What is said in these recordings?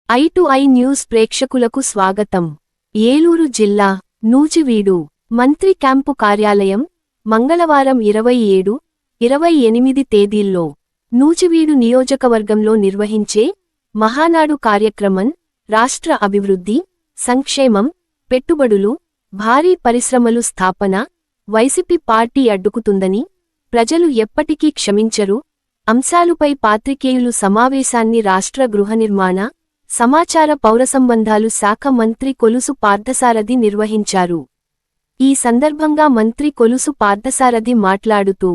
I news ప్రేక్షకులకు స్వాగతం. ఏలూరు జిల్లా నూజివీడు మంత్రి క్యాంపు కార్యాలయం మంగళవారం 27, 28 తేదీల్లో నూజివీడు నియోజకవర్గంలో నిర్వహించే మహానాడు కార్యక్రమం రాష్ట్ర అభివృద్ధి, సంక్షేమం, పెట్టుబడులు, భారీ పరిశ్రమలు స్థాపన వైసీపీ పార్టీ అడ్డుకుతుందని ప్రజలు ఎప్పటికీ క్షమించరు అంశాలుపై పాత్రికేయులు సమావేశాన్ని రాష్ట్ర గృహనిర్మాణ, సమాచార పౌరసంబంధాలు శాఖ మంత్రి కొలుసు పార్థసారథి నిర్వహించారు. ఈ సందర్భంగా మంత్రి కొలుసు పార్థసారథి మాట్లాడుతూ,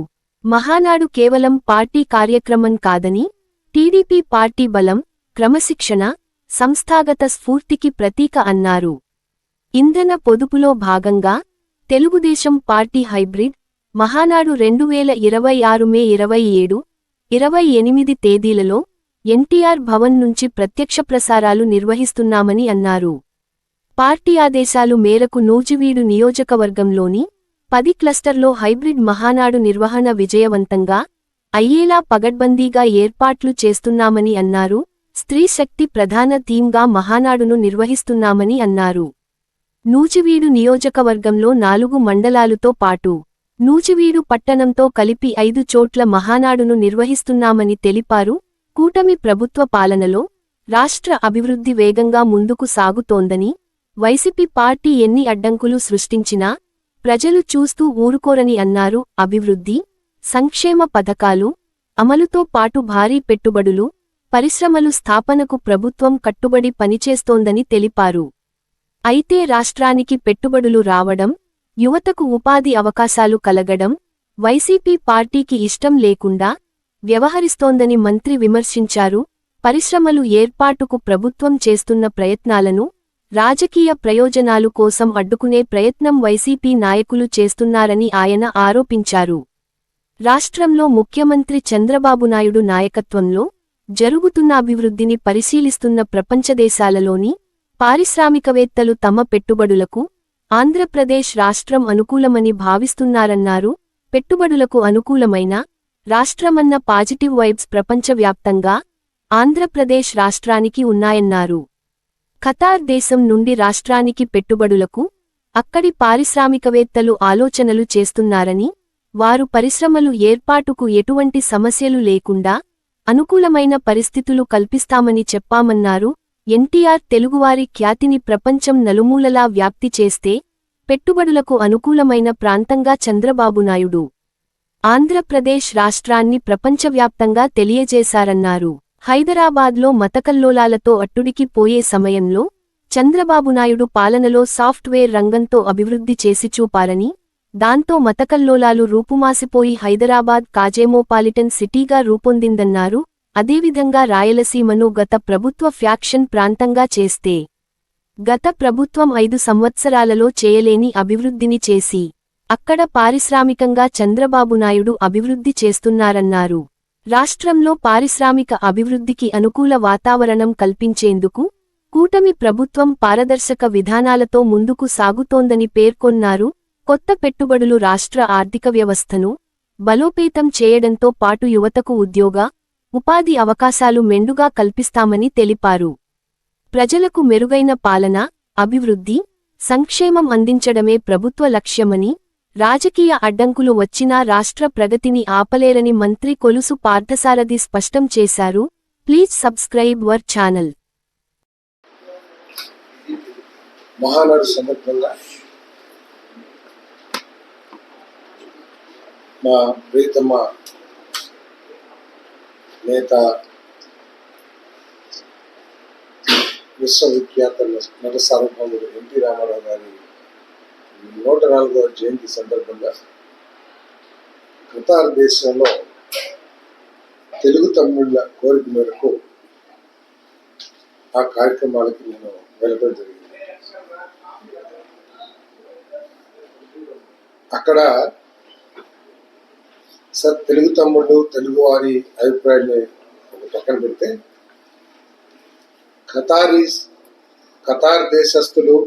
మహానాడు కేవలం పార్టీ కార్యక్రమం కాదని, టీడీపీ పార్టీ బలం, క్రమశిక్షణ, సంస్థాగత స్ఫూర్తికి ప్రతీక అన్నారు. ఇంధన పొదుపులో భాగంగా తెలుగుదేశం పార్టీ హైబ్రిడ్ మహానాడు 2026 మే 27, 28 తేదీలలో ఎన్టీఆర్ భవన్ నుంచి ప్రత్యక్ష ప్రసారాలు నిర్వహిస్తున్నామని అన్నారు. పార్టీ ఆదేశాలు మేరకు నూజివీడు నియోజకవర్గంలోని 10 క్లస్టర్లో హైబ్రిడ్ మహానాడు నిర్వహణ విజయవంతంగా అయ్యేలా పగడ్బందీగా ఏర్పాట్లు చేస్తున్నామని అన్నారు. స్త్రీ శక్తి ప్రధాన థీమ్గా మహానాడును నిర్వహిస్తున్నామని అన్నారు. నూజివీడు నియోజకవర్గంలో 4 మండలాలతో పాటు నూజివీడు పట్టణంతో కలిపి 5 చోట్ల మహానాడును నిర్వహిస్తున్నామని తెలిపారు. కూటమి ప్రభుత్వ పాలనలో రాష్ట్ర అభివృద్ధి వేగంగా ముందుకు సాగుతోందని, వైసీపీ పార్టీ ఎన్ని అడ్డంకులు సృష్టించినా ప్రజలు చూస్తూ ఊరుకోరని అన్నారు. అభివృద్ధి, సంక్షేమ పథకాలు అమలుతో పాటు భారీ పెట్టుబడులు, పరిశ్రమలు స్థాపనకు ప్రభుత్వం కట్టుబడి పనిచేస్తోందని తెలిపారు. అయితే రాష్ట్రానికి పెట్టుబడులు రావడం, యువతకు ఉపాధి అవకాశాలు కలగడం వైసీపీ పార్టీకి ఇష్టం లేకుండా వ్యవహరిస్తోందని మంత్రి విమర్శించారు. పరిశ్రమలు ఏర్పాటుకు ప్రభుత్వం చేస్తున్న ప్రయత్నాలను రాజకీయ ప్రయోజనాలు కోసం అడ్డుకునే ప్రయత్నం వైసీపీ నాయకులు చేస్తున్నారని ఆయన ఆరోపించారు. రాష్ట్రంలో ముఖ్యమంత్రి చంద్రబాబు నాయుడు నాయకత్వంలో జరుగుతున్న అభివృద్ధిని పరిశీలిస్తున్న ప్రపంచదేశాలలోని పారిశ్రామికవేత్తలు తమ పెట్టుబడులకు ఆంధ్రప్రదేశ్ రాష్ట్రం అనుకూలమని భావిస్తున్నారన్నారు. పెట్టుబడులకు అనుకూలమైన రాష్ట్రమన్న పాజిటివ్ వైబ్స్ ప్రపంచవ్యాప్తంగా ఆంధ్రప్రదేశ్ రాష్ట్రానికి ఉన్నాయన్నారు. ఖతార్ దేశం నుండి రాష్ట్రానికి పెట్టుబడులకు అక్కడి పారిశ్రామికవేత్తలు ఆలోచనలు చేస్తున్నారని, వారు పరిశ్రమలు ఏర్పాటుకు ఎటువంటి సమస్యలు లేకుండా అనుకూలమైన పరిస్థితులు కల్పిస్తామని చెప్పామన్నారు. ఎన్టీఆర్ తెలుగువారి ఖ్యాతిని ప్రపంచం నలుమూలలా వ్యాప్తి చేస్తే పెట్టుబడులకు అనుకూలమైన ప్రాంతంగా చంద్రబాబు నాయుడు ఆంధ్రప్రదేశ్ రాష్ట్రాన్ని ప్రపంచవ్యాప్తంగా తెలియజేశారన్నారు. హైదరాబాద్లో మతకల్లోలాలతో అట్టుడికి పోయే సమయంలో చంద్రబాబు నాయుడు పాలనలో సాఫ్ట్వేర్ రంగంతో అభివృద్ధి చేసి చూపారని, దాంతో మతకల్లోలాలు రూపుమాసిపోయి హైదరాబాద్ కాజేమోపాలిటన్ సిటీగా రూపొందిందన్నారు. అదేవిధంగా రాయలసీమను గత ప్రభుత్వ ఫ్యాక్షన్ ప్రాంతంగా చేస్తే గత ప్రభుత్వం 5 సంవత్సరాలలో చేయలేని అభివృద్ధిని చేసి అక్కడ పారిశ్రామికంగా చంద్రబాబు నాయుడు అభివృద్ధి చేస్తున్నారన్నారు. రాష్ట్రంలో పారిశ్రామిక అభివృద్ధికి అనుకూల వాతావరణం కల్పించేందుకు కూటమి ప్రభుత్వం పారదర్శక విధానాలతో ముందుకు సాగుతోందని పేర్కొన్నారు. కొత్త పెట్టుబడులు రాష్ట్ర ఆర్థిక వ్యవస్థను బలోపేతం చేయడంతో పాటు యువతకు ఉద్యోగ, ఉపాధి అవకాశాలు మెండుగా కల్పిస్తామని తెలిపారు. ప్రజలకు మెరుగైన పాలన, అభివృద్ధి, సంక్షేమం అందించడమే ప్రభుత్వ లక్ష్యమని, రాజకీయ అడ్డంకులు వచ్చినా రాష్ట్ర ప్రగతిని ఆపలేరని మంత్రి కొలుసు పార్థసారథి స్పష్టం చేశారు. Please subscribe our channel. Mahanadu సందర్భంగా మా ప్రీతమ్మ నేత విశ్వవిఖ్యాత నట సార్వభౌముడు ఎన్టీ రామారావు గారి 104వ జయంతి సందర్భంగా ఖతార్ దేశంలో తెలుగు తమ్ముళ్ళ కోరిక మేరకు ఆ కార్యక్రమాలకి నేను వెళ్ళడం జరిగింది. అక్కడ తెలుగు తమ్ముళ్ళు, తెలుగువారి అభిప్రాయాన్ని పక్కన పెడితే ఖతార్ దేశస్థులు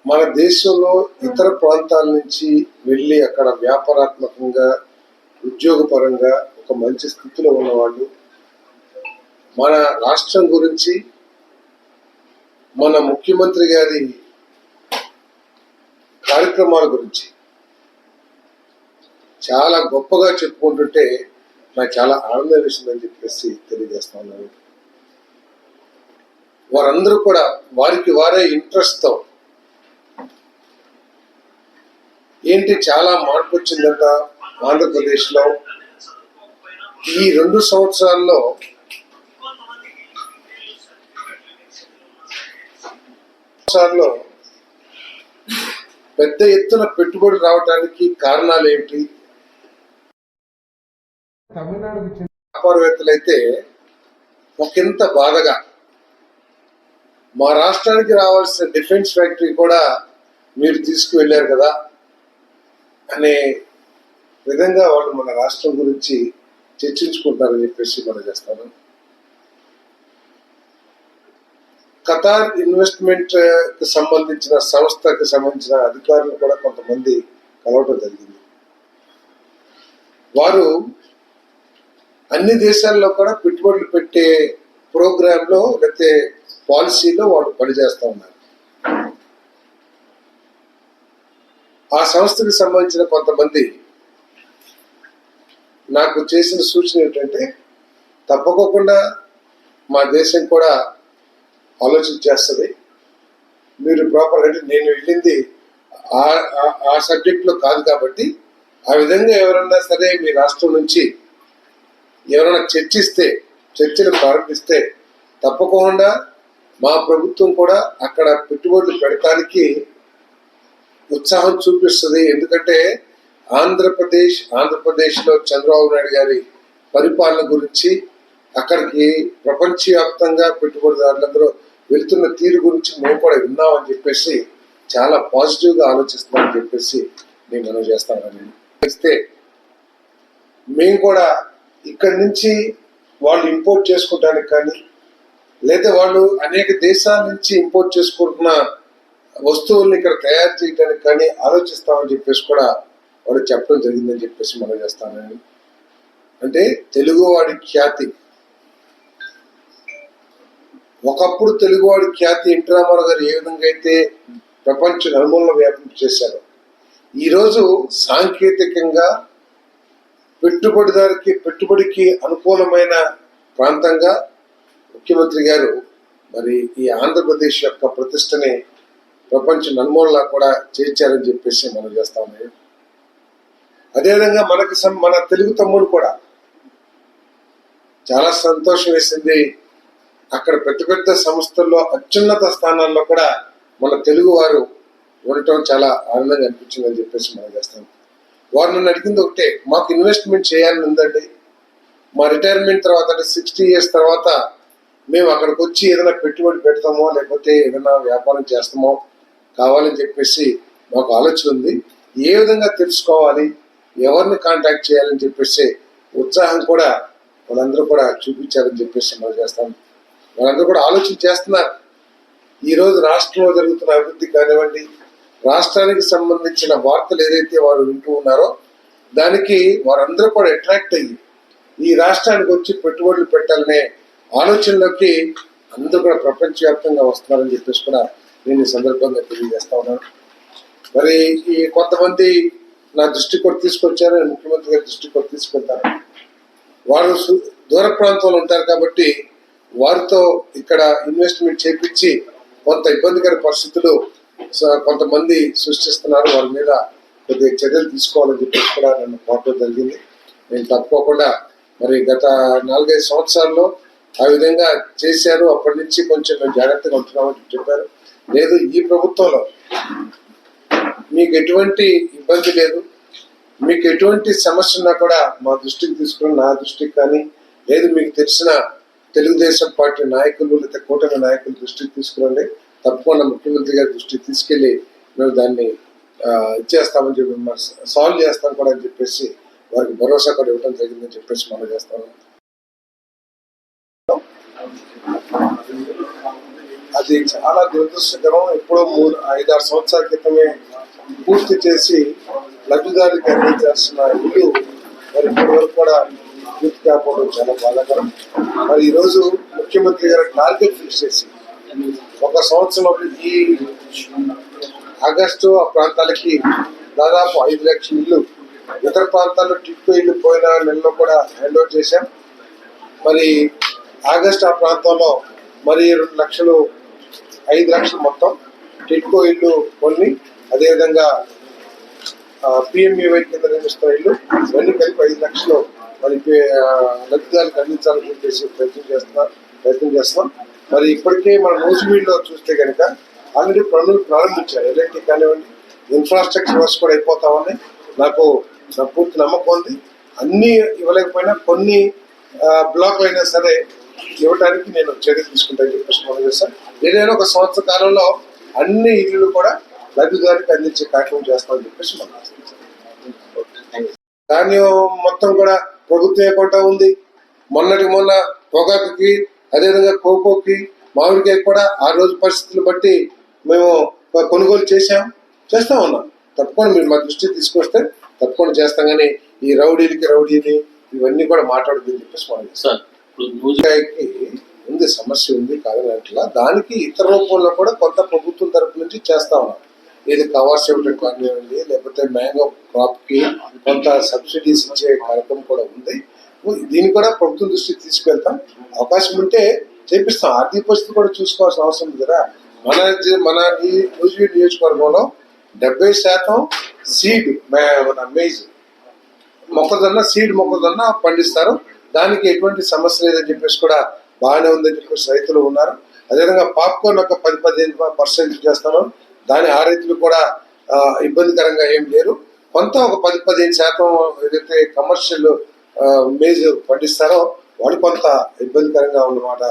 మన దేశంలో ఇతర ప్రాంతాల నుంచి వెళ్ళి అక్కడ వ్యాపారాత్మకంగా, ఉద్యోగపరంగా ఒక మంచి స్థితిలో ఉన్నవాళ్ళు మన రాష్ట్రం గురించి, మన ముఖ్యమంత్రి గారి కార్యక్రమాల గురించి చాలా గొప్పగా చెప్పుకుంటుంటే నాకు చాలా ఆనందం వేసిందని చెప్పేసి తెలియజేస్తా ఉన్నాను. వారందరూ కూడా వారికి వారే ఇంట్రెస్ట్తో ఏంటి చాలా మార్పు వచ్చిందంట ఆంధ్రప్రదేశ్లో. ఈ 2 సంవత్సరాల్లో పెద్ద ఎత్తున పెట్టుబడి రావడానికి కారణాలు ఏంటి? తమిళనాడుకు చెందిన వ్యాపారవేత్తలైతే ఒకంత బాధగా మా రాష్ట్రానికి రావాల్సిన డిఫెన్స్ ఫ్యాక్టరీ కూడా మీరు తీసుకువెళ్ళారు కదా అనే విధంగా వాళ్ళు మన రాష్ట్రం గురించి చర్చించుకుంటారని చెప్పేసి మనం చేస్తాను. ఖతార్ ఇన్వెస్ట్మెంట్ కి సంబంధించిన సంస్థకి సంబంధించిన అధికారులు కూడా కొంతమంది కలవటం జరిగింది. వారు అన్ని దేశాల్లో కూడా పెట్టుబడులు పెట్టే ప్రోగ్రాంలో లేకపోతే పాలసీలో వాళ్ళు పనిచేస్తూ ఉన్నారు. ఆ సంస్థకి సంబంధించిన కొంతమంది నాకు చేసిన సూచన ఏంటంటే, తప్పకోకుండా మా దేశం కూడా ఆలోచించేస్తుంది. మీరు ప్రాపర్ అంటే నేను వెళ్ళింది ఆ సబ్జెక్ట్లో కాదు కాబట్టి ఆ విధంగా ఎవరన్నా సరే మీ రాష్ట్రం నుంచి ఎవరైనా చర్చలు ప్రారంభిస్తే తప్పకుండా మా ప్రభుత్వం కూడా అక్కడ పెట్టుబడులు పెడతానికి ఉత్సాహం చూపిస్తుంది. ఎందుకంటే ఆంధ్రప్రదేశ్లో చంద్రబాబు నాయుడు గారి పరిపాలన గురించి, అక్కడికి ప్రపంచవ్యాప్తంగా పెట్టుబడిదారులందరూ వెళ్తున్న తీరు గురించి మేము కూడా విన్నామని చెప్పేసి చాలా పాజిటివ్గా ఆలోచిస్తున్నామని చెప్పేసి నేను మనం చేస్తానని ఇస్తే, మేము కూడా ఇక్కడి నుంచి వాళ్ళు ఇంపోర్ట్ చేసుకోవడానికి కానీ లేదా వాళ్ళు అనేక దేశాల నుంచి ఇంపోర్ట్ చేసుకుంటున్న వస్తువుల్ని ఇక్కడ తయారు చేయడానికి కానీ ఆలోచిస్తామని చెప్పేసి కూడా వాడు చెప్పడం జరిగిందని చెప్పేసి మనం చేస్తానని. అంటే తెలుగువాడి ఖ్యాతి, ఒకప్పుడు తెలుగువాడి ఖ్యాతి ఎన్టీ రామారావు గారు ఏ విధంగా అయితే ప్రపంచ నలుమూలన వ్యాపింప చేశారు, ఈరోజు సాంకేతికంగా పెట్టుబడికి అనుకూలమైన ప్రాంతంగా ముఖ్యమంత్రి గారు మరి ఈ ఆంధ్రప్రదేశ్ యొక్క ప్రతిష్టని ప్రపంచ నలుమూలలా కూడా చేర్చారని చెప్పేసి మనం చేస్తా ఉన్నాం. అదేవిధంగా మన తెలుగు తమ్ముడు కూడా చాలా సంతోషం వేసింది. అక్కడ పెద్ద సంస్థల్లో అత్యున్నత స్థానాల్లో కూడా మన తెలుగు వారు ఉండటం చాలా ఆనందంగా అనిపించిందని చెప్పేసి మనం చేస్తాం. వారు నన్ను అడిగింది ఒకటే, మాకు ఇన్వెస్ట్మెంట్ చేయాలని ఉందండి, మా రిటైర్మెంట్ తర్వాత అంటే 60 years తర్వాత మేము అక్కడికి వచ్చి ఏదైనా పెట్టుబడి పెడతామో లేకపోతే ఏదైనా వ్యాపారం చేస్తామో కావాలని చెప్పేసి మాకు ఆలోచన ఉంది. ఏ విధంగా తెలుసుకోవాలి, ఎవరిని కాంటాక్ట్ చేయాలని చెప్పేసి ఉత్సాహం కూడా వాళ్ళందరూ కూడా చూపించారని చెప్పేసి మనం చేస్తాం. వాళ్ళందరూ కూడా ఆలోచన చేస్తున్నారు. ఈరోజు రాష్ట్రంలో జరుగుతున్న అభివృద్ధి కానివ్వండి, రాష్ట్రానికి సంబంధించిన వార్తలు ఏదైతే వారు వింటూ ఉన్నారో దానికి వారందరూ కూడా అట్రాక్ట్ అయ్యి ఈ రాష్ట్రానికి వచ్చి పెట్టుబడులు పెట్టాలనే ఆలోచనలోకి అందరూ కూడా ప్రపంచవ్యాప్తంగా వస్తున్నారని చెప్పేసి కూడా నేను ఈ సందర్భంగా తెలియజేస్తా ఉన్నాను. మరి ఈ కొంతమంది నా దృష్టికి కూడా తీసుకొచ్చారు, ముఖ్యమంత్రి గారి దృష్టికి కూడా తీసుకెళ్తారు. వారు దూర ప్రాంతంలో ఉంటారు కాబట్టి వారితో ఇక్కడ ఇన్వెస్ట్మెంట్ చేపించి కొంత ఇబ్బందికర పరిస్థితులు కొంతమంది సృష్టిస్తున్నారు. వారి మీద కొద్దిగా చర్యలు తీసుకోవాలని చెప్పేసి కూడా నన్ను కోరడం జరిగింది. నేను తప్పకుండా మరి గత 4-5 సంవత్సరాల్లో ఆ విధంగా చేశారు. అప్పటి నుంచి కొంచెం మేము జాగ్రత్తగా ఉంటున్నామని చెప్పారు. లేదు, ఈ ప్రభుత్వంలో మీకు ఎటువంటి ఇబ్బంది లేదు, మీకు ఎటువంటి సమస్య ఉన్నా కూడా మా దృష్టికి తీసుకుని, నా దృష్టికి కానీ లేదు మీకు తెలిసిన తెలుగుదేశం పార్టీ నాయకులు లేదా కూటమి నాయకుల దృష్టికి తీసుకురండి, తప్పకుండా ముఖ్యమంత్రి గారి దృష్టికి తీసుకెళ్లి మేము దాన్ని ఇచ్చేస్తామని చెప్పి సాల్వ్ చేస్తాం కూడా అని చెప్పేసి వారికి భరోసా కూడా ఇవ్వడం జరిగిందని చెప్పేసి మనం చేస్తాము. అది చాలా దురదృష్టకరం. ఎప్పుడో 3-5-6 సంవత్సరాల క్రితమే పూర్తి చేసి లబ్ధిదారులకు అందించాల్సిన ఇల్లు మరి ఇప్పటి వరకు కూడా పూర్తి కాకపోవడం చాలా బాధాకరం. మరి ఈరోజు ముఖ్యమంత్రి గారు టార్గెట్ ఫిక్స్ చేసి 1 సంవత్సరంలో ఈ ఆగస్టు ఆ ప్రాంతాలకి దాదాపు 5 లక్షల ఇల్లు, ఇతర ప్రాంతాల్లో టిట్కో ఇల్లు పోయిన నెలలో కూడా హ్యాండ్ ఓవర్ చేశాం. మరి ఆగస్టు ఆ ప్రాంతంలో మరి 2 లక్షలు 5 లక్షలు మొత్తం టిట్కో ఇల్లు కొన్ని, అదేవిధంగా పిఎంఈవై కింద నిర్మిస్తున్న ఇల్లు ఇవన్నీ కలిపి 5 లక్షలు మరి లబ్ధిదారులకు అందించాలని చెప్పేసి ప్రయత్నం చేస్తున్నాం. మరి ఇప్పటికే మన నూజివీడులో చూస్తే కనుక ఆల్రెడీ పనులు ప్రారంభించారు. ఎలక్ట్రిక్ కానివ్వండి, ఇన్ఫ్రాస్ట్రక్చర్ వర్క్స్ కూడా అయిపోతామని నాకు పూర్తి నమ్మకం ఉంది. అన్ని ఇవ్వలేకపోయినా కొన్ని బ్లాక్లు అయినా సరే ఇవ్వడానికి నేను చర్య తీసుకుంటానని చెప్పేసి మనం చేస్తాను. ఏదైనా 1 సంవత్సర కాలంలో అన్ని ఇళ్ళు కూడా లబ్ధిదారికి అందించే కార్యక్రమం చేస్తామని చెప్పేసి మనం ధాన్యం మొత్తం కూడా ప్రభుత్వం కొంటా ఉంది. మొన్న పొగాకుకి, అదేవిధంగా కోకోకి, మామిడికాయ కూడా ఆ రోజు పరిస్థితులు బట్టి మేము కొనుగోలు చేస్తా ఉన్నాం. తప్పకుండా మీరు మా దృష్టికి తీసుకొస్తే తప్పకుండా చేస్తాం. కానీ ఈ రౌడీని ఇవన్నీ కూడా మాట్లాడుతుందని చెప్పేసి మనం చేస్తాం. నూజికాయకి ఉంది సమస్య ఉంది కాదని అట్లా, దానికి ఇతర రూపంలో కూడా కొంత ప్రభుత్వం తరపు నుంచి చేస్తా ఉన్నాం. ఏది కవర్ ఇవ్వడం కానివ్వండి, లేకపోతే మ్యాంగో క్రాప్ కి కొంత సబ్సిడీస్ ఇచ్చే కార్యక్రమం కూడా ఉంది. దీన్ని కూడా ప్రభుత్వం దృష్టికి తీసుకెళ్తాం. అవకాశం ఉంటే చేపిస్తాం. ఆర్థిక పరిస్థితి కూడా చూసుకోవాల్సిన అవసరం ఉంది కదా. మన నూజివీడు నియోజకవర్గంలో 70% సీడ్, మన మేజ్ మొక్కజొన్న పండిస్తారు. దానికి ఎటువంటి సమస్య లేదని చెప్పేసి కూడా బాగానే ఉందని చెప్పేసి రైతులు ఉన్నారు. అదేవిధంగా పాప్కార్న్ ఒక 10-15% చేస్తాను. దాని ఆ రైతులు కూడా ఇబ్బందికరంగా ఏం లేరు. కొంత ఒక 10-15% ఏదైతే కమర్షియల్ మేజ్ పండిస్తారో వాళ్ళు కొంత ఇబ్బందికరంగా ఉన్నమాట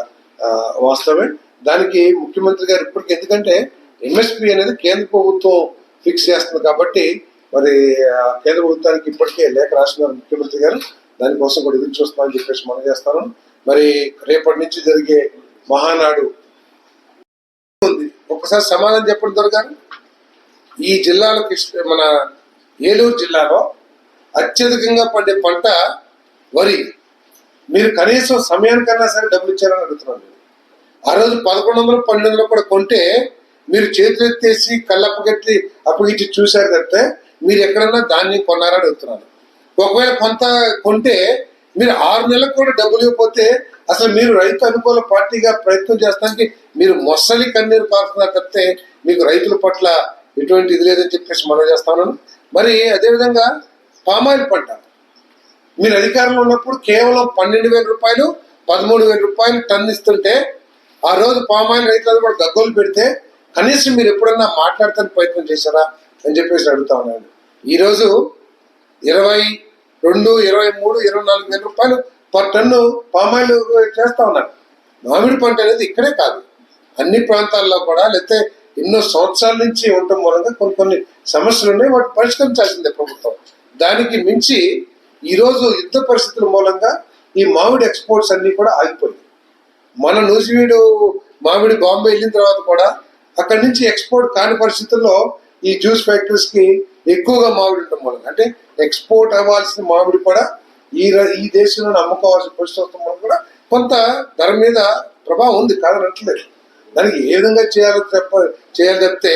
వాస్తవమే. దానికి ముఖ్యమంత్రి గారు ఇప్పటికి, ఎందుకంటే ఎంఎస్పి అనేది కేంద్ర ప్రభుత్వం ఫిక్స్ చేస్తుంది కాబట్టి మరి కేంద్ర ప్రభుత్వానికి ఇప్పటికే లేఖ రాస్తున్నారు ముఖ్యమంత్రి గారు. దానికోసం కూడా ఎదురు చూస్తామని చెప్పేసి మనం చేస్తాను. మరి రేపటి నుంచి జరిగే మహానాడు ఉంది. ఒకసారి సమాధానం చెప్పండి దొరగారు. ఈ జిల్లాలకు మన ఏలూరు జిల్లాలో అత్యధికంగా పండే పంట వరి. మీరు కనీసం సమయానికన్నా సరే డబ్బులు ఇచ్చారని అడుగుతున్నాను. ఆ రోజు 1100-1200 కూడా కొంటే మీరు చేతులెత్తేసి కళ్ళప్పగట్టి అప్పగిచ్చి చూశారు తప్పితే మీరు ఎక్కడన్నా ధాన్యం కొన్నారని అడుగుతున్నాను. ఒకవేళ కొంత కొంటే మీరు 6 నెలలకు కూడా డబ్బులు ఇవ్వకపోతే అసలు మీరు రైతు అనుకూల పార్టీగా ప్రయత్నం చేస్తానికి మీరు మొసలి కన్నీరు కారుతున్నారు తప్పితే మీకు రైతుల పట్ల ఎటువంటి ఇది లేదని చెప్పేసి మనం చేస్తాను. మరి అదేవిధంగా పామాయిల్ పంట మీరు అధికారంలో ఉన్నప్పుడు కేవలం 12,000 రూపాయలు 13,000 రూపాయలు టన్ ఇస్తుంటే ఆ రోజు పామాయిల్ రైతులు కూడా గగ్గోలు పెడితే కనీసం మీరు ఎప్పుడన్నా మాట్లాడతానికి ప్రయత్నం చేశారా అని చెప్పేసి అడుగుతా ఉన్నాను. ఈరోజు 22, 23, 24,000 రూపాయలు పర్ టన్ను పామాయిల్ చేస్తా ఉన్నారు. మామిడి పంట అనేది ఇక్కడే కాదు, అన్ని ప్రాంతాల్లో కూడా, లేకపోతే ఎన్నో సంవత్సరాల నుంచి ఉండటం మూలంగా కొన్ని సమస్యలు ఉన్నాయి. వాటిని పరిష్కరించాల్సిందే ప్రభుత్వం. దానికి మించి ఈరోజు యుద్ధ పరిస్థితుల మూలంగా ఈ మామిడి ఎక్స్పోర్ట్స్ అన్ని కూడా ఆగిపోయింది. మన నూజివీడు మామిడి బాంబే వెళ్ళిన తర్వాత కూడా అక్కడి నుంచి ఎక్స్పోర్ట్ కాని పరిస్థితుల్లో ఈ జ్యూస్ ఫ్యాక్టరీస్ కి ఎక్కువగా మామిడి ఉండటం మూలంగా, అంటే ఎక్స్పోర్ట్ అవ్వాల్సిన మామిడి కూడా ఈ దేశంలో అమ్ముకోవాల్సిన పరిస్థితి వస్తాం వల్ల కూడా కొంత ధర మీద ప్రభావం ఉంది కాదనట్లేదు. దానికి ఏ విధంగా చేయాలి చెప్తే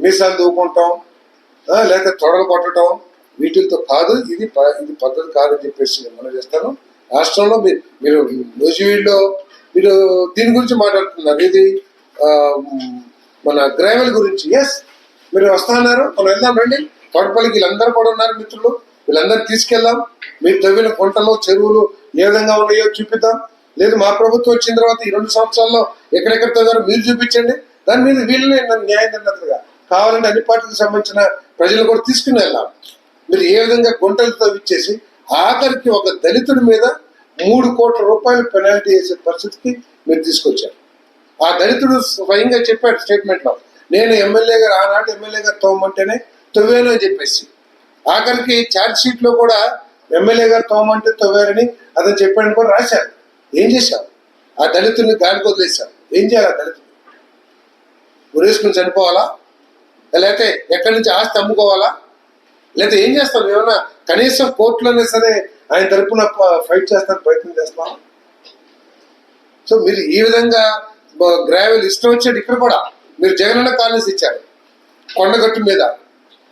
మీసాలు దూకుంటాం లేకపోతే తొడలు కొట్టడం వీటితో కాదు. ఇది పద్ధతి కాదని చెప్పేసి మనం చేస్తాను. రాష్ట్రంలో మీరు నూజివీడులో మీరు దీని గురించి మాట్లాడుతున్నారు. ఇది మన గ్రావెల్ గురించి. ఎస్, మీరు వస్తున్నారు, మనం వెళ్దాం రండి. తోటపల్లికి వీళ్ళందరూ కూడా ఉన్నారు మిత్రులు, వీళ్ళందరూ తీసుకెళ్దాం. మీరు తవ్విన కొంటలు చెరువులు ఏ విధంగా ఉన్నాయో చూపిద్దాం. లేదు మా ప్రభుత్వం వచ్చిన తర్వాత ఈ 2 సంవత్సరాల్లో ఎక్కడెక్కడ తవ్వారో మీరు చూపించండి. దాని మీద వీళ్ళని న్యాయం జరిగినట్లుగా కావాలంటే అన్ని పార్టీలకు సంబంధించిన ప్రజలు కూడా తీసుకుని వెళ్దాం. మీరు ఏ విధంగా గుంటలు తవ్విచ్చేసి ఆఖరికి ఒక దళితుడి మీద 3 కోట్ల రూపాయలు పెనాల్టీ వేసే పరిస్థితికి మీరు తీసుకొచ్చారు. ఆ దళితుడు స్వయంగా చెప్పాడు స్టేట్మెంట్ లో, నేను ఆనాటి ఎమ్మెల్యే గారు తవ్వమంటేనే తవ్వాను అని చెప్పేసి. ఆఖరికి ఛార్జ్ షీట్ లో కూడా ఎమ్మెల్యే గారు తవ్వమంటే తవ్వారని అతను చెప్పాడని కూడా రాశారు. ఏం చేశావు? ఆ దళితుడిని గాలికి వదిలేశావు. ఏం చేయాలి? ఆ దళితుడు ఉరేసుకుని చనిపోవాలా? లేకపోతే ఎక్కడి నుంచి ఆస్తి అమ్ముకోవాలా? లేకపోతే ఏం చేస్తావు? ఏమన్నా కనీసం కోర్టులోనే సరే ఆయన తరపున ఫైట్ చేస్తానికి ప్రయత్నం చేస్తాం. సో మీరు ఈ విధంగా గ్రావెల్ ఇష్టం వచ్చాడు. ఇక్కడ కూడా మీరు జగనన్న కాలనీస్ ఇచ్చారు కొండగట్టు మీద.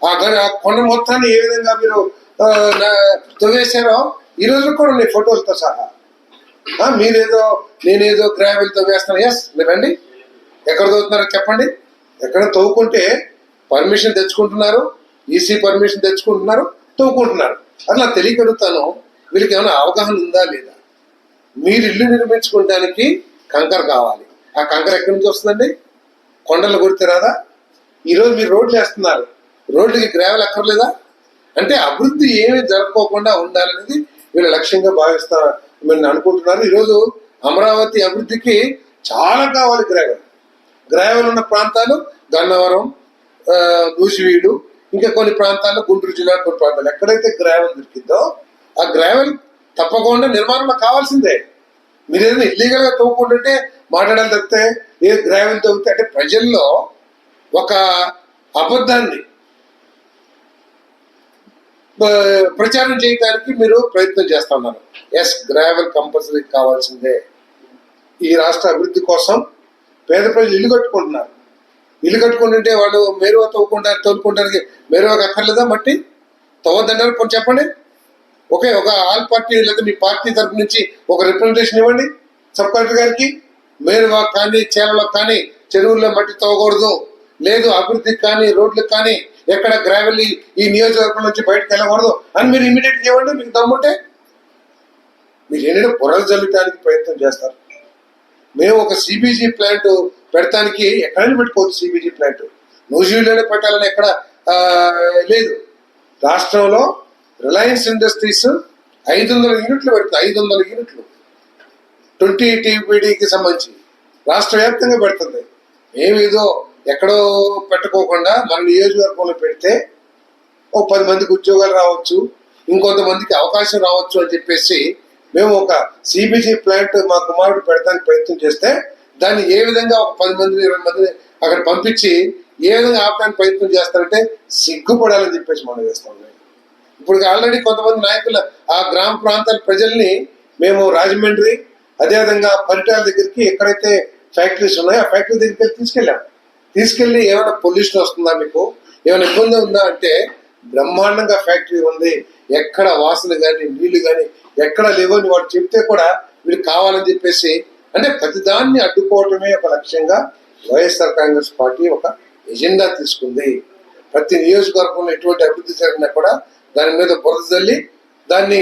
ఆ కొండ మొత్తాన్ని ఏ విధంగా మీరు తవ్వేశారో ఈ రోజు కూడా ఉన్నాయి ఫోటోలతో సహా. మీరేదో నేనేదో గ్రావెల్ తవ్వేస్తాను. ఎస్, మీరు రండి, ఎక్కడ తవ్వుతున్నారో చెప్పండి. ఎక్కడ తవ్వుకుంటే పర్మిషన్ తెచ్చుకుంటున్నారు, ఈసీ పర్మిషన్ తెచ్చుకుంటున్నారు, తవ్వుకుంటున్నారు. అట్లా తెలియకడుగుతాను, వీళ్ళకి ఏమైనా అవగాహన ఉందా లేదా? మీరు ఇల్లు నిర్మించుకోవడానికి కంకర కావాలి. ఆ కంకర ఎక్కడి నుంచి వస్తుందండి? కొండలు కొడితే రాదా? ఈరోజు మీరు రోడ్లు వేస్తున్నారు, రోడ్లకి గ్రావెల్ అక్కర్లేదా? అంటే అభివృద్ధి ఏమీ జరగకోకుండా ఉండాలనేది వీళ్ళ లక్ష్యంగా భావిస్తారు, మీరు అనుకుంటున్నారు. ఈరోజు అమరావతి అభివృద్ధికి చాలా కావాలి గ్రావెల్. గ్రావెల్ ఉన్న ప్రాంతాలు గన్నవరం, నూజివీడు, ఇంకా కొన్ని ప్రాంతాల్లో గుంటూరు జిల్లా కొన్ని ప్రాంతాలు ఎక్కడైతే గ్రావెల్ దొరికిందో ఆ గ్రావెల్ తప్పకుండా నిర్మాణంలో కావాల్సిందే. మీరు ఏదైనా ఇల్లీగల్ గా తవ్వుకుంటుంటే మాట్లాడాలి తప్పితే ఏ గ్రావెల్ తవ్వుతే అంటే ప్రజల్లో ఒక అబద్ధాన్ని ప్రచారం చేయడానికి మీరు ప్రయత్నం చేస్తా ఉన్నారు. ఎస్, గ్రావెల్ కంపల్సరీ కావాల్సిందే. ఈ రాష్ట్ర అభివృద్ధి కోసం పేద ప్రజలు ఇల్లు కట్టుకుంటున్నారు. ఇల్లు కట్టుకుంటుంటే వాళ్ళు మేరువా తోలుకుంటానికి మేరువాకి అక్కర్లేదా? మట్టి తవ్వద్దంటారు. కొంచెం చెప్పండి. ఓకే, ఒక ఆల్ పార్టీ లేదా మీ పార్టీ తరఫు నుంచి ఒక రిప్రజెంటేషన్ ఇవ్వండి సబ్ కలెక్టర్ గారికి. మేరువా కానీ చేలలో కానీ చెరువుల్లో మట్టి తవ్వకూడదు, లేదు అభివృద్ధికి కానీ రోడ్లకు కానీ ఎక్కడ గ్రావెల్ ఈ నియోజకవర్గం నుంచి బయటకు వెళ్ళకూడదు అని మీరు ఇమీడియట్గా ఇవ్వండి. మీకు దమ్ముంటే మీరు ఏంటంటే బుర్రలు జల్లటానికి ప్రయత్నం చేస్తారు. మేము ఒక సిబిజీ ప్లాంట్ పెడతానికి ఎక్కడైనా పెట్టుకోవచ్చు. సిబిజీ ప్లాంట్ నూజివీడులోనే పెట్టాలని ఎక్కడ లేదు. రాష్ట్రంలో రిలయన్స్ ఇండస్ట్రీస్ 500 యూనిట్లు పెడుతుంది. 500 యూనిట్లు 20 TPDకి సంబంధించి రాష్ట్ర వ్యాప్తంగా పెడుతుంది. ఏమేదో ఎక్కడో పెట్టుకోకుండా మన నియోజకవర్గంలో పెడితే ఒక 10 మందికి ఉద్యోగాలు రావచ్చు, ఇంకొంతమందికి అవకాశం రావచ్చు అని చెప్పేసి మేము ఒక సిబిజీ ప్లాంట్ మా కుమారుడు పెడతానికి ప్రయత్నం చేస్తే దాన్ని ఏ విధంగా ఒక 10 మందిని 20 మందిని అక్కడ పంపించి ఏ విధంగా ఆపడానికి ప్రయత్నం చేస్తారంటే సిగ్గుపడాలని చెప్పేసి మనం చేస్తాం. ఇప్పుడు ఆల్రెడీ కొంతమంది నాయకులు ఆ గ్రామ ప్రాంతాల ప్రజల్ని మేము రాజమండ్రి అదేవిధంగా పరిటాల దగ్గరికి ఎక్కడైతే ఫ్యాక్టరీస్ ఉన్నాయో ఆ ఫ్యాక్టరీ దగ్గరికి తీసుకెళ్ళి ఏమైనా పొల్యూషన్ వస్తుందా, మీకు ఏమైనా ఇబ్బంది ఉందా అంటే బ్రహ్మాండంగా ఫ్యాక్టరీ ఉంది, ఎక్కడ వాసన కానీ నీళ్లు కానీ ఎక్కడ లేవని వాడు చెప్తే కూడా వీళ్ళు కావాలని చెప్పేసి అంటే ప్రతిదాన్ని అడ్డుకోవటమే ఒక లక్ష్యంగా వైఎస్ఆర్ కాంగ్రెస్ పార్టీ ఒక ఎజెండా తీసుకుంది. ప్రతి నియోజకవర్గంలో ఎటువంటి అభివృద్ధి జరిగినా కూడా దాని మీద బురద జల్లి దాన్ని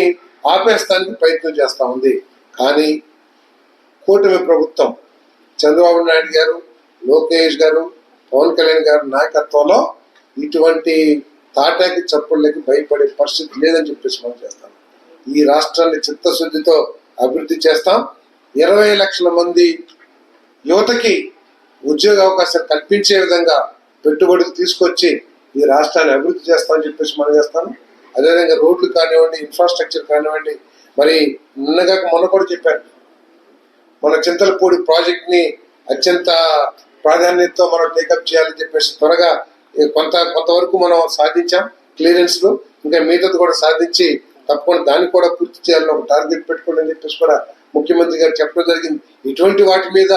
ఆపేస్తానికి ప్రయత్నం చేస్తూ ఉంది. కానీ కూటమి ప్రభుత్వం చంద్రబాబు నాయుడు గారు, లోకేష్ గారు, పవన్ కళ్యాణ్ గారి నాయకత్వంలో ఇటువంటి తాటాకి చప్పుళ్ళకి భయపడే పరిస్థితి లేదని చెప్పేసి మనం చేస్తాం. ఈ రాష్ట్రాన్ని చిత్తశుద్ధితో అభివృద్ధి చేస్తాం. 20 లక్షల మంది యువతకి ఉద్యోగ అవకాశాలు కల్పించే విధంగా పెట్టుబడులు తీసుకొచ్చి ఈ రాష్ట్రాన్ని అభివృద్ధి చేస్తామని చెప్పేసి మనం చేస్తాను. అదేవిధంగా రోడ్లు కానివ్వండి, ఇన్ఫ్రాస్ట్రక్చర్ కానివ్వండి, మరి మొన్న కూడా చెప్పాను, మన చింతలపూడి ప్రాజెక్ట్ని అత్యంత ప్రాధాన్యతతో మనం టేకప్ చేయాలని చెప్పేసి త్వరగా కొంతవరకు మనం సాధించాం క్లియరెన్స్లు, ఇంకా మిగతాది కూడా సాధించి తప్పకుండా దాన్ని కూడా పూర్తి చేయాలని ఒక టార్గెట్ పెట్టుకోండి అని చెప్పేసి కూడా ముఖ్యమంత్రి గారు చెప్పడం జరిగింది. ఇటువంటి వాటి మీద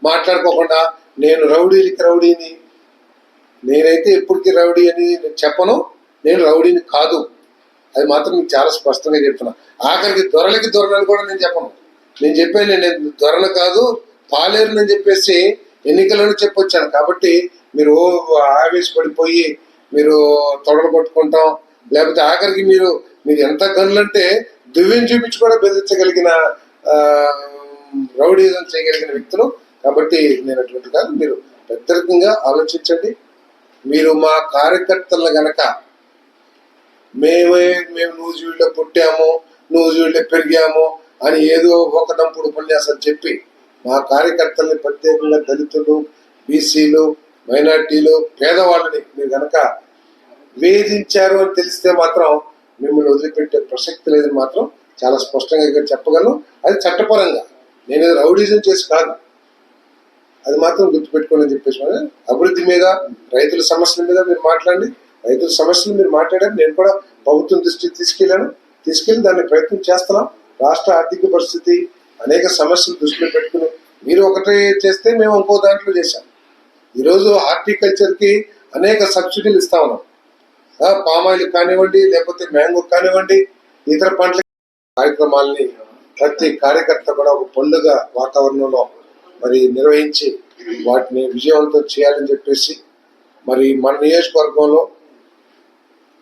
మాట్లాడుకోకుండా నేను రౌడీని, నేనైతే ఎప్పటికీ రౌడీ అని చెప్పను, నేను రౌడీని కాదు, అది మాత్రం మీకు చాలా స్పష్టంగా చెప్తున్నా. ఆఖరికి దొరలకి దొరలని కూడా నేను చెప్పను. నేను చెప్పాను నేను దొరను కాదు పాలేరుని అని చెప్పేసి ఎన్నికలను చెప్పొచ్చాను. కాబట్టి మీరు ఆవేశపడిపోయి మీరు తొడలు కొట్టుకుంటాం, లేకపోతే ఆఖరికి మీరు ఎంత గనులంటే దువ్యం చూపించి కూడా బెదిరించగలిగిన రౌడీజం చేయగలిగిన వ్యక్తులు. కాబట్టి నేను అటువంటి కాదు, మీరు పెద్దరికంగా ఆలోచించండి. మీరు మా కార్యకర్తలను గనక మేము నూజివీడులో పుట్టాము, నూజివీడులో పెరిగాము అని ఏదో ఒక దంపుడు ఉపన్యాసాలు చెప్పి మా కార్యకర్తల్ని ప్రత్యేకంగా దళితులు, బీసీలు, మైనార్టీలు, పేదవాళ్ళని మీరు గనక వేధించారు అని తెలిస్తే మాత్రం మిమ్మల్ని వదిలిపెట్టే ప్రసక్తి లేదని మాత్రం చాలా స్పష్టంగా ఇక్కడ చెప్పగలను. అది చట్టపరంగా, నేను రౌడీజం చేసి కాదు, అది మాత్రం గుర్తుపెట్టుకోండి అని చెప్పేసి. అభివృద్ధి మీద, రైతుల సమస్యల మీద మీరు మాట్లాడండి. రైతుల సమస్యలు మీరు మాట్లాడారు, నేను కూడా ప్రభుత్వం దృష్టికి తీసుకెళ్లి దాన్ని ప్రయత్నం చేస్తున్నాం. రాష్ట్ర ఆర్థిక పరిస్థితి అనేక సమస్యలు దృష్టిలో పెట్టుకుని మీరు ఒకటే చేస్తే మేము ఇంకో దాంట్లో చేశాం. ఈరోజు హార్టికల్చర్కి అనేక సబ్సిడీలు ఇస్తా ఉన్నాం. పామాయిల్ కానివ్వండి, లేకపోతే మ్యాంగో కానివ్వండి, ఇతర పంటల కార్యక్రమాలని ప్రతి కార్యకర్త కూడా ఒక పండుగ వాతావరణంలో మరి నిర్వహించి వాటిని విజయవంతం చేయాలని చెప్పేసి మరి మన నియోజకవర్గంలో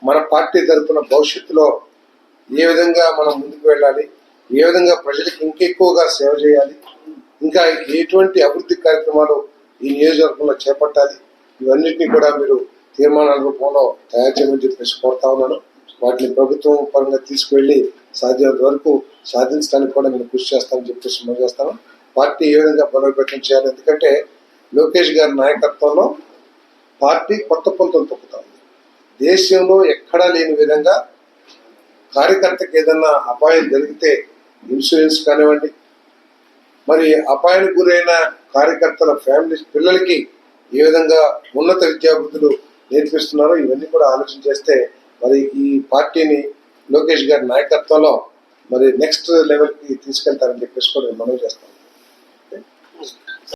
మన పార్టీ తరఫున భవిష్యత్తులో ఏ విధంగా మనం ముందుకు వెళ్ళాలి, ఏ విధంగా ప్రజలకు ఇంకెక్కువగా సేవ చేయాలి, ఇంకా ఎటువంటి అభివృద్ధి కార్యక్రమాలు ఈ నియోజకవర్గంలో చేపట్టాలి, ఇవన్నిటినీ కూడా మీరు తీర్మానాల రూపంలో తయారు చేయమని చెప్పేసి కోరుతా ఉన్నాను. వాటిని ప్రభుత్వం పరంగా తీసుకువెళ్ళి సాధ్యమైనంత వరకు సాధించడానికి కూడా నేను కృషి చేస్తానని చెప్పేసి మనం చేస్తాను. పార్టీ ఏ విధంగా బలోపేతం చేయాలి, ఎందుకంటే లోకేష్ గారి నాయకత్వంలో పార్టీ కొత్త పంతం తొక్కుతా ఉంది. దేశంలో ఎక్కడా లేని విధంగా కార్యకర్తకి ఏదన్నా అపాయం జరిగితే ఇన్సూరెన్స్ కానివ్వండి, మరి అపాయానికి గురైన కార్యకర్తల ఫ్యామిలీ పిల్లలకి ఏ విధంగా ఉన్నత విద్యాబుద్ధులు నేర్పిస్తున్నారో ఇవన్నీ కూడా ఆలోచన చేస్తే మరి ఈ పార్టీని లోకేష్ గారి నాయకత్వంలో మరి నెక్స్ట్ లెవెల్కి తీసుకెళ్తారని చెప్పేసి కూడా మనం చేస్తాం.